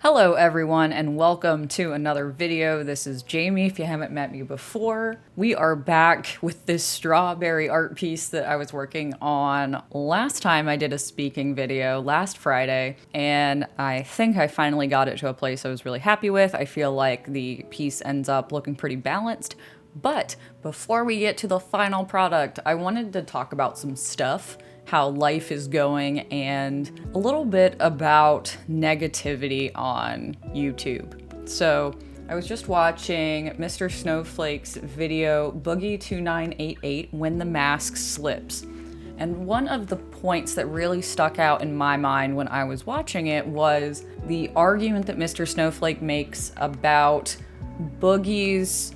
Hello everyone and welcome to another video. This is Jamie if you haven't met me before. We are back with this strawberry art piece that I was working on last time I did a speaking video last Friday, and I think I finally got it to a place I was really happy with. I feel like the piece ends up looking pretty balanced. But before we get to the final product, I wanted to talk about some stuff, how life is going, and a little bit about negativity on YouTube. So I was just watching Mr. Snowflake's video, Boogie2988, When the Mask Slips. And one of the points that really stuck out in my mind when I was watching it was the argument that Mr. Snowflake makes about Boogie's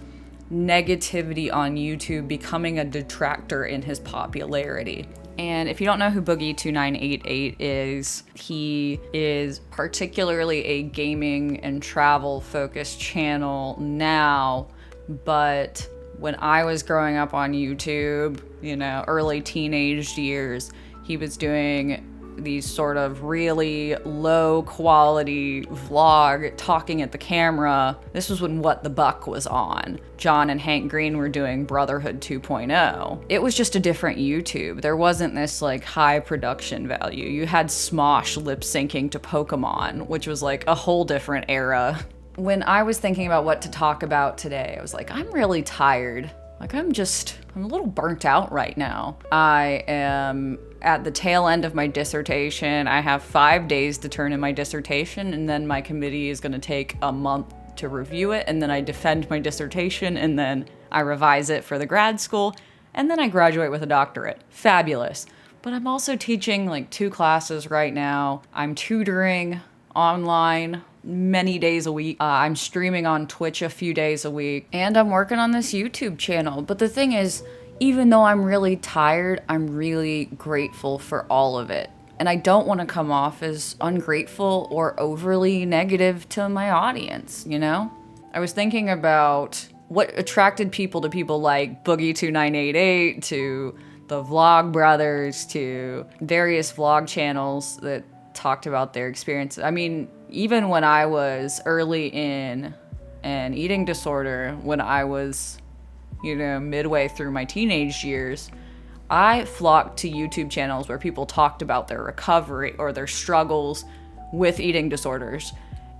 negativity on YouTube becoming a detractor in his popularity. And if you don't know who Boogie2988 is, he is particularly a gaming and travel focused channel now, but when I was growing up on YouTube, early teenage years, he was doing these sort of really low quality vlog talking at the camera. This was when What the Buck was on. John and Hank Green were doing Brotherhood 2.0. It was just a different YouTube. There wasn't this like high production value. You had Smosh lip syncing to Pokemon, which was like a whole different era. When I was thinking about what to talk about today, I was like, I'm really tired. I'm a little burnt out right now. I am at the tail end of my dissertation. I have 5 days to turn in my dissertation, and then my committee is gonna take a month to review it, and then I defend my dissertation, and then I revise it for the grad school, and then I graduate with a doctorate. Fabulous. But I'm also teaching like 2 classes right now. I'm tutoring online many days a week. I'm streaming on Twitch a few days a week, and I'm working on this YouTube channel. But the thing is, even though I'm really tired, I'm really grateful for all of it. And I don't want to come off as ungrateful or overly negative to my audience, I was thinking about what attracted people to people like Boogie2988, to the Vlog Brothers, to various vlog channels that talked about their experiences. I mean, even when I was early in an eating disorder, when I was, midway through my teenage years, I flocked to YouTube channels where people talked about their recovery or their struggles with eating disorders.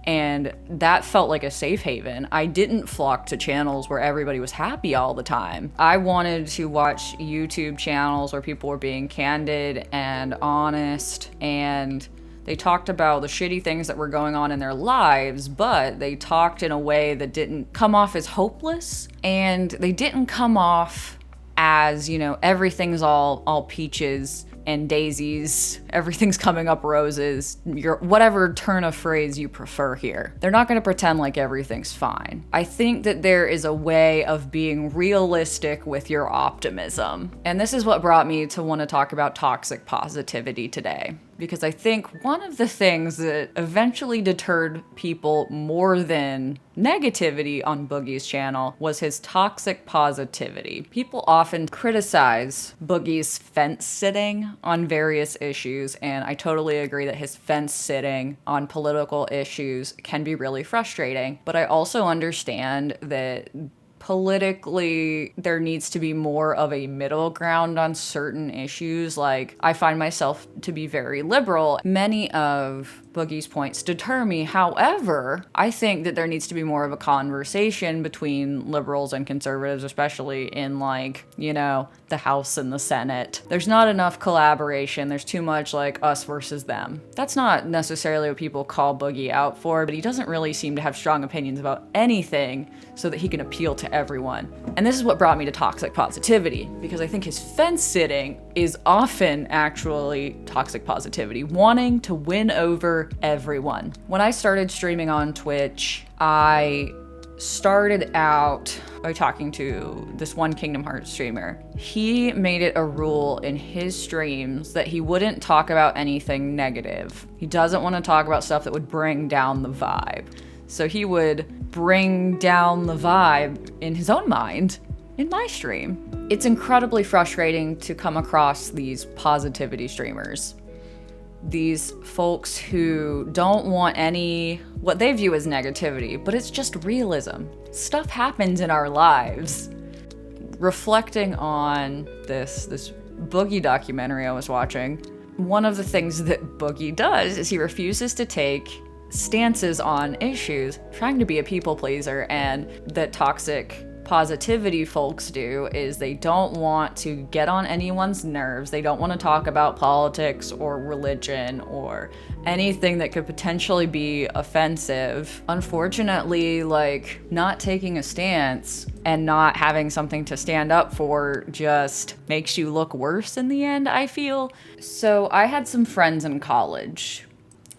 And that felt like a safe haven. I didn't flock to channels where everybody was happy all the time. I wanted to watch YouTube channels where people were being candid and honest, and they talked about the shitty things that were going on in their lives, but they talked in a way that didn't come off as hopeless, and they didn't come off as, everything's all peaches and daisies, everything's coming up roses, whatever turn of phrase you prefer here. They're not gonna pretend like everything's fine. I think that there is a way of being realistic with your optimism. And this is what brought me to want to talk about toxic positivity today. Because I think one of the things that eventually deterred people more than negativity on Boogie's channel was his toxic positivity. People often criticize Boogie's fence sitting on various issues, and I totally agree that his fence sitting on political issues can be really frustrating. But I also understand that politically, there needs to be more of a middle ground on certain issues. Like, I find myself to be very liberal. Many of Boogie's points deter me. However, I think that there needs to be more of a conversation between liberals and conservatives, especially in the House and the Senate. There's not enough collaboration. There's too much us versus them. That's not necessarily what people call Boogie out for, but he doesn't really seem to have strong opinions about anything so that he can appeal to everyone. And this is what brought me to toxic positivity, because I think his fence sitting is often actually toxic positivity, wanting to win over everyone. When I started streaming on Twitch, I started out by talking to this one Kingdom Hearts streamer. He made it a rule in his streams that he wouldn't talk about anything negative. He doesn't want to talk about stuff that would bring down the vibe. So he would bring down the vibe in his own mind in my stream. It's incredibly frustrating to come across these positivity streamers. These folks who don't want any what they view as negativity, but it's just realism. Stuff happens in our lives. Reflecting on this Boogie documentary I was watching, one of the things that Boogie does is he refuses to take stances on issues, trying to be a people pleaser, and that toxic positivity folks do is they don't want to get on anyone's nerves. They don't want to talk about politics or religion or anything that could potentially be offensive. Unfortunately, like, not taking a stance and not having something to stand up for just makes you look worse in the end, I feel. So I had some friends in college.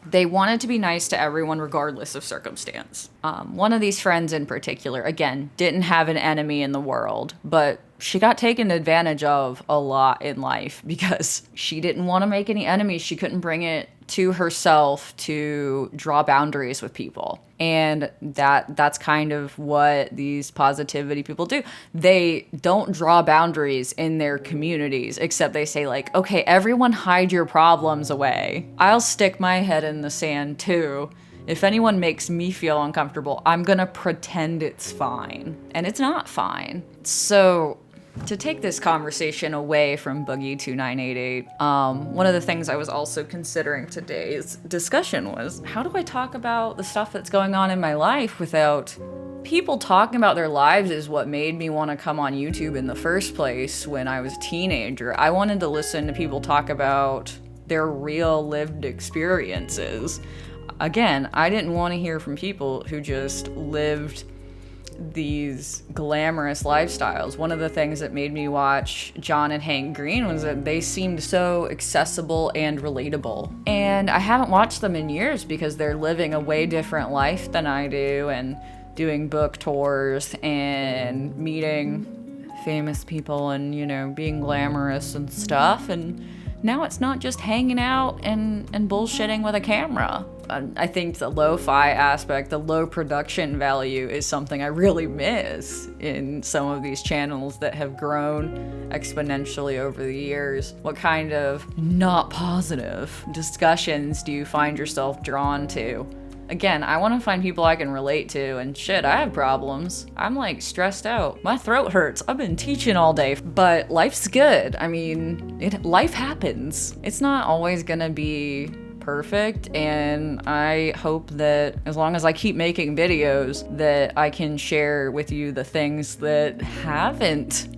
They wanted to be nice to everyone regardless of circumstance. One of these friends in particular, again, didn't have an enemy in the world, but she got taken advantage of a lot in life because she didn't want to make any enemies. She couldn't bring it to herself to draw boundaries with people. And that's kind of what these positivity people do. They don't draw boundaries in their communities, except they say like, okay, everyone hide your problems away. I'll stick my head in the sand too. If anyone makes me feel uncomfortable, I'm gonna pretend it's fine. And it's not fine. So to take this conversation away from Boogie2988, one of the things I was also considering today's discussion was, how do I talk about the stuff that's going on in my life without people talking about their lives is what made me want to come on YouTube in the first place when I was a teenager. I wanted to listen to people talk about their real lived experiences. Again, I didn't want to hear from people who just lived these glamorous lifestyles. One of the things that made me watch John and Hank Green was that they seemed so accessible and relatable. And I haven't watched them in years because they're living a way different life than I do and doing book tours and meeting famous people and, you know, being glamorous and stuff. And now it's not just hanging out and bullshitting with a camera. I think the lo-fi aspect, the low production value is something I really miss in some of these channels that have grown exponentially over the years. What kind of not positive discussions do you find yourself drawn to? Again, I want to find people I can relate to, and shit, I have problems. I'm like stressed out. My throat hurts. I've been teaching all day, but life's good. I mean, life happens. It's not always gonna be perfect, and I hope that as long as I keep making videos that I can share with you the things that haven't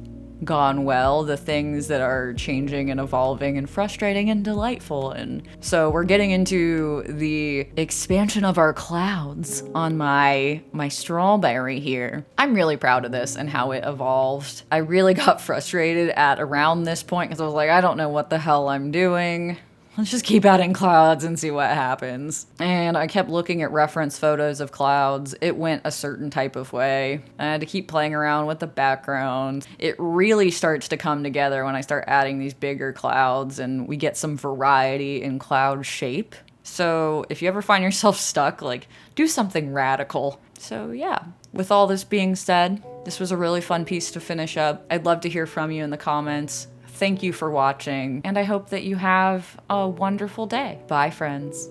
gone well, the things that are changing and evolving and frustrating and delightful. And so we're getting into the expansion of our clouds on my strawberry here. I'm really proud of this and how it evolved. I really got frustrated at around this point because I was like, I don't know what the hell I'm doing. Let's just keep adding clouds and see what happens. And I kept looking at reference photos of clouds. It went a certain type of way. I had to keep playing around with the background. It really starts to come together when I start adding these bigger clouds and we get some variety in cloud shape. So if you ever find yourself stuck, like, do something radical. So yeah, with all this being said, this was a really fun piece to finish up. I'd love to hear from you in the comments. Thank you for watching, and I hope that you have a wonderful day. Bye, friends.